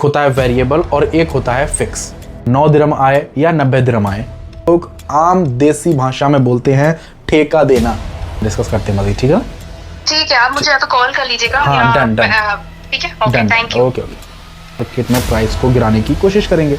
होता है वेरिएबल और एक होता है फिक्स। 9 दिरहम आए या 90 दिरहम आए, लोग आम देसी भाषा में बोलते हैं ठेका देना। डिस्कस करते हैं मजीद, ठीक है? ठीक है, आप मुझे या तो कॉल कर लीजिएगा। हाँ, डन। ठीक है, okay, thank you. Okay. Market में प्राइस को गिराने की कोशिश करेंगे।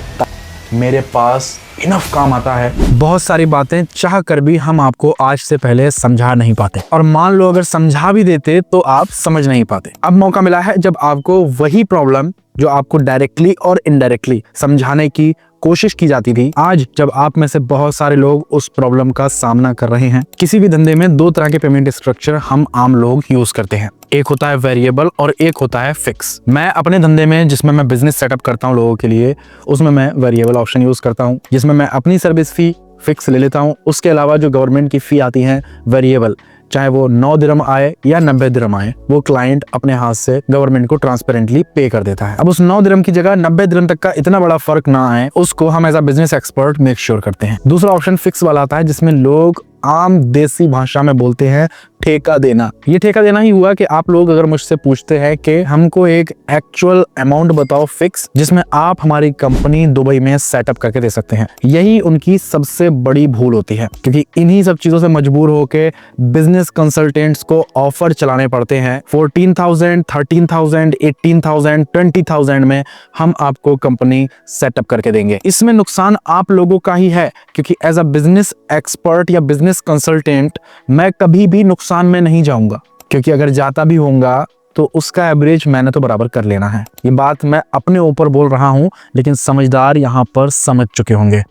मेरे पास इनफ काम आता है। बहुत सारी बातें चाह कर भी हम आपको आज से पहले समझा नहीं पाते, और मान लो अगर समझा भी देते तो आप समझ नहीं पाते। अब मौका मिला है जब आपको वही प्रॉब्लम जो आपको डायरेक्टली और इनडायरेक्टली समझाने की कोशिश की जाती थी, आज जब आप में से बहुत सारे लोग उस प्रॉब्लम का सामना कर रहे हैं। किसी भी धंधे में दो तरह के पेमेंट स्ट्रक्चर हम आम लोग यूज करते हैं, एक होता है वेरिएबल और एक होता है फिक्स। मैं अपने धंधे में जिसमें मैं बिजनेस सेटअप करता हूँ लोगों के लिए, उसमें मैं वेरिएबल ऑप्शन यूज करता हूँ, जिसमें मैं अपनी सर्विस फी फिक्स ले लेता हूँ। उसके अलावा जो गवर्नमेंट की फी आती है वेरिएबल, चाहे वो 9 दिरहम आए या 90 दिरहम आए, वो क्लाइंट अपने हाथ से गवर्नमेंट को ट्रांसपेरेंटली पे कर देता है। अब उस 9 दिरहम की जगह 90 दिरहम तक का इतना बड़ा फर्क ना आए, उसको हम as a business expert make sure करते हैं। दूसरा ऑप्शन फिक्स वाला आता है, जिसमें लोग आम देसी भाषा में बोलते हैं ठेका देना। ये ठेका देना ही हुआ कि आप लोग अगर मुझसे पूछते हैं कि हमको एक एक्चुअल अमाउंट बताओ फिक्स, जिसमें आप हमारी कंपनी दुबई में सेटअप करके दे सकते हैं। यही उनकी सबसे बड़ी भूल होती है, क्योंकि इन्हीं सब चीजों से मजबूर होके बिजनेस कंसल्टेंट्स को ऑफर चलाने पड़ते हैं। 14,000, 13,000, 18,000, 20,000 में हम आपको कंपनी सेटअप करके देंगे। इसमें नुकसान आप लोगों का ही है, क्योंकि एज अ बिजनेस एक्सपर्ट या बिजनेस कंसल्टेंट मैं कभी भी नुकसान में नहीं जाऊंगा, क्योंकि अगर जाता भी होऊंगा तो उसका एवरेज मैंने तो बराबर कर लेना है। ये बात मैं अपने ऊपर बोल रहा हूं, लेकिन समझदार यहां पर समझ चुके होंगे।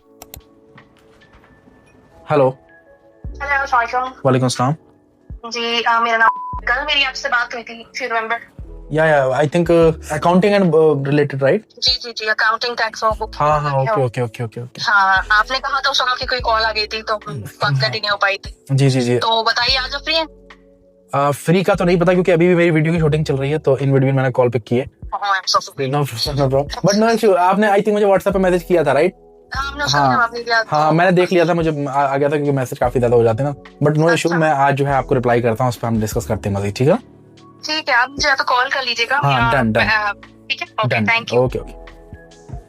हेलो। वालेकुम अस्सलाम जी। मेरा नाम, कल मेरी आपसे बात हुई थी, if you remember? या I think accounting and related, right? जी, अकाउंटिंग, टैक्स और बुक। हाँ, ओके। हाँ, आपने कहा था उस वक्त की कोई कॉल आ गई थी तो बात कंटिन्यू हो पाई थी। जी। तो बताइए, आज आप फ्री हैं? फ्री का तो नहीं पता, क्योंकि अभी भी मेरी वीडियो की शूटिंग चल रही है, तो इन वीडियो मैंने कॉल पिक की है। But no issue. आपने आई थिंक मुझे व्हाट्सएप पे मैसेज किया था, राइट? हाँ, मैंने देख लिया था, मुझे आ गया था, क्योंकि मैसेज काफी ज्यादा हो जाते हैं ना। बट नो इशू, मैं आज जो है आपको रिप्लाई करता हूँ, उस पर हम डिस्कस करते हैं मजीद, ठीक है? ठीक है, आप मुझे तो कॉल कर लीजिएगा। हाँ, डन। ठीक है, ओके, थैंक यू। ओके।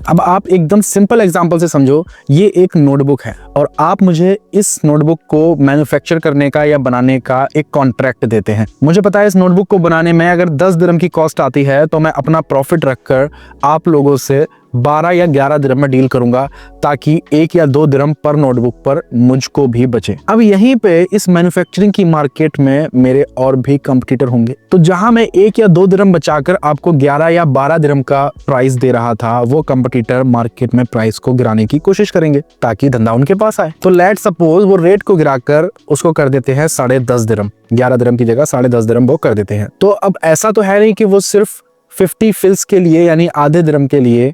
अब आप एकदम सिंपल एग्जांपल से समझो, ये एक नोटबुक है और आप मुझे इस नोटबुक को मैन्युफैक्चर करने का या बनाने का एक कॉन्ट्रैक्ट देते हैं। मुझे पता है इस नोटबुक को बनाने में अगर 10 दिरहम की कॉस्ट आती है, तो मैं अपना प्रॉफिट रखकर आप लोगों से 12 या 11 दिरहम में डील करूंगा, ताकि 1 या 2 दिरहम पर नोटबुक पर मुझको भी बचे। अब यहीं पे इस मैन्युफैक्चरिंग की मार्केट में मेरे और भी कंपटीटर होंगे, तो जहां मैं 1 या 2 दिरहम बचाकर आपको 11 या 12 दिरहम का प्राइस दे रहा था, वो कंपटीटर मार्केट में प्राइस को गिराने की कोशिश करेंगे ताकि धंधा उनके पास आए। तो लेट सपोज वो रेट को गिराकर उसको कर देते हैं 10.5 दिरहम, 11 दिरहम की जगह 10.5 दिरहम वो कर देते हैं। तो अब ऐसा तो है नहीं कि वो सिर्फ 50 फिल्स के लिए, यानी आधे दिरहम के लिए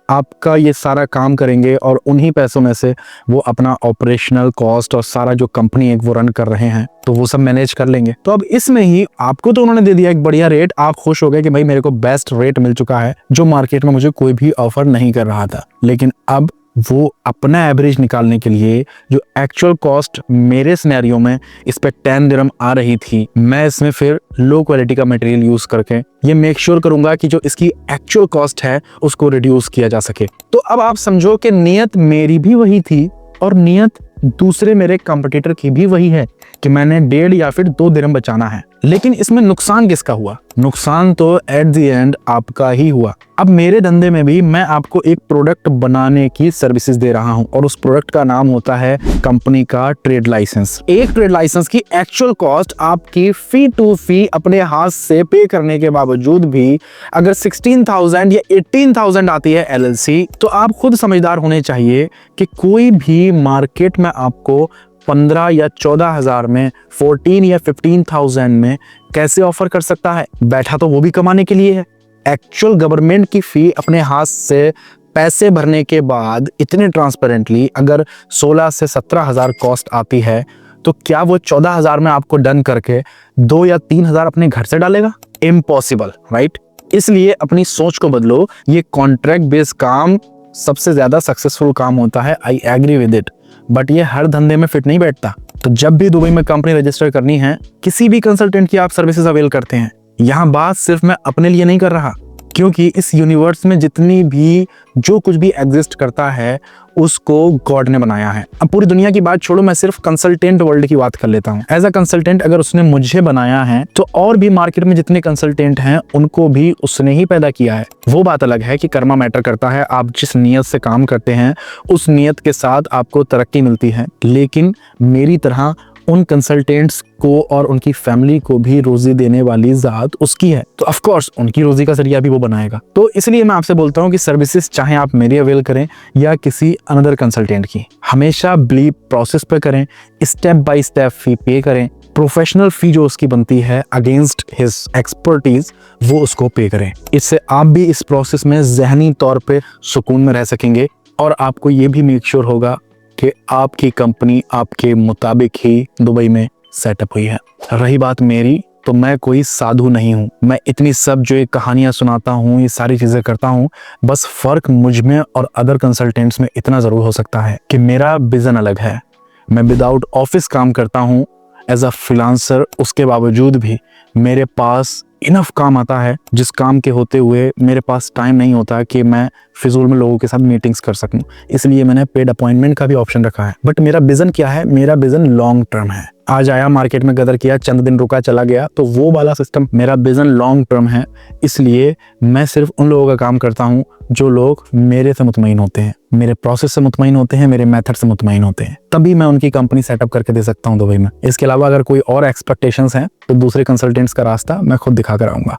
आपका ये सारा काम करेंगे, और उन्हीं पैसों में से वो अपना ऑपरेशनल कॉस्ट और सारा जो कंपनी एक वो रन कर रहे हैं, तो वो सब मैनेज कर लेंगे। तो अब इसमें ही आपको तो उन्होंने दे दिया एक बढ़िया रेट, आप खुश हो गए कि भाई मेरे को बेस्ट रेट मिल चुका है, जो मार्केट में मुझे कोई भी ऑफर नहीं कर रहा था। लेकिन अब वो अपना एवरेज निकालने के लिए जो एक्चुअल कॉस्ट मेरे सिनेरियो में इस पे 10 दिरहम आ रही थी, मैं इसमें फिर लो क्वालिटी का मटेरियल यूज करके ये मेक श्योर करूंगा कि जो इसकी एक्चुअल कॉस्ट है उसको रिड्यूस किया जा सके। तो अब आप समझो कि नियत मेरी भी वही थी और नियत दूसरे मेरे कंपटीटर की भी वही है कि मैंने 1.5 या फिर 2 दिरहम बचाना है। लेकिन इसमें नुकसान किसका हुआ? नुकसान तो एट द एंड आपका ही हुआ। अब मेरे धंधे में भी मैं आपको एक प्रोडक्ट बनाने की सर्विसेज दे रहा हूं, और उस प्रोडक्ट का नाम होता है कंपनी का ट्रेड लाइसेंस। एक ट्रेड लाइसेंस की एक्चुअल कॉस्ट आपकी फी टू फी अपने हाथ से पे करने के बावजूद भी अगर 16,000 या 18,000 आती है LLC, तो आप खुद समझदार होने चाहिए कि कोई भी मार्केट में आपको 15 या 14,000 में, 14 या 15,000 में कैसे ऑफर कर सकता है? बैठा तो वो भी कमाने के लिए है। एक्चुअल गवर्नमेंट की फी अपने हाथ से पैसे भरने के बाद इतने ट्रांसपेरेंटली अगर 16 से 17,000 कॉस्ट आती है, तो क्या वो 14,000 में आपको डन करके 2 या 3,000 अपने घर से डालेगा? Impossible, right? इसलिए अपनी सोच को बदलो। ये कॉन्ट्रैक्ट बेस्ड काम सबसे ज्यादा सक्सेसफुल काम होता है, I agree with it, but ये हर धंधे में फिट नहीं बैठता। तो जब भी दुबई में कंपनी रजिस्टर करनी है, किसी भी कंसल्टेंट की आप सर्विसेज अवेल करते हैं, यहाँ बात सिर्फ मैं अपने लिए नहीं कर रहा, क्योंकि इस यूनिवर्स में जितनी भी जो कुछ भी एग्जिस्ट करता है उसको गॉड ने बनाया है। अब पूरी दुनिया की बात छोड़ो, मैं सिर्फ कंसल्टेंट वर्ल्ड की बात कर लेता हूँ। एज अ कंसल्टेंट अगर उसने मुझे बनाया है तो और भी मार्केट में जितने कंसल्टेंट हैं उनको भी उसने ही पैदा किया है। वो बात अलग है कि कर्मा मैटर करता है, आप जिस नियत से काम करते हैं उस नियत के साथ आपको तरक्की मिलती है, लेकिन मेरी तरह उन कंसल्टेंट्स को और उनकी फैमिली को भी रोजी देने वाली ज़ात उसकी है, तो ऑफ कोर्स उनकी रोजी का जरिया भी वो बनाएगा। तो इसलिए मैं आपसे बोलता हूँ कि सर्विसेज चाहे आप मेरी अवेल करें या किसी अनदर कंसल्टेंट की, हमेशा बिलीव प्रोसेस पे करें, स्टेप बाय स्टेप फी पे करें, प्रोफेशनल फी जो उसकी बनती है अगेंस्ट हिज एक्सपर्टीज वो उसको पे करें। इससे आप भी इस प्रोसेस में ज़हनी तौर पे सुकून में रह सकेंगे और आपको ये भी मेक श्योर होगा कि आपकी कंपनी आपके मुताबिक ही दुबई में सेटअप हुई है। रही बात मेरी, तो मैं कोई साधु नहीं हूँ। मैं इतनी सब जो ये कहानियाँ सुनाता हूँ, ये सारी चीज़ें करता हूँ, बस फ़र्क मुझ में और अदर कंसल्टेंट्स में इतना ज़रूर हो सकता है कि मेरा विज़न अलग है। मैं विदाउट ऑफिस काम करता हूँ एज अ फ्रीलांसर, उसके बावजूद भी मेरे पास इनफ काम आता है जिस काम के होते हुए मेरे पास टाइम नहीं होता कि मैं फिजूल में लोगों के साथ मीटिंग्स कर सकूं। इसलिए मैंने पेड अपॉइंटमेंट का भी ऑप्शन रखा है। बट मेरा विजन क्या है? मेरा विजन लॉन्ग टर्म है। आज आया, मार्केट में गदर किया, चंद दिन रुका, चला गया, तो वो वाला सिस्टम। मेरा विजन लॉन्ग टर्म है, इसलिए मैं सिर्फ उन लोगों का काम करता हूँ जो लोग मेरे से मुतमईन होते हैं, मेरे प्रोसेस से मुतमईन होते हैं, मेरे मेथड से मुतमईन होते हैं, तभी मैं उनकी कंपनी सेटअप करके दे सकता हूँ दुबई में। इसके अलावा अगर कोई और एक्सपेक्टेशंस हैं तो दूसरे कंसल्टेंट्स का रास्ता मैं खुद दिखा कर आऊंगा।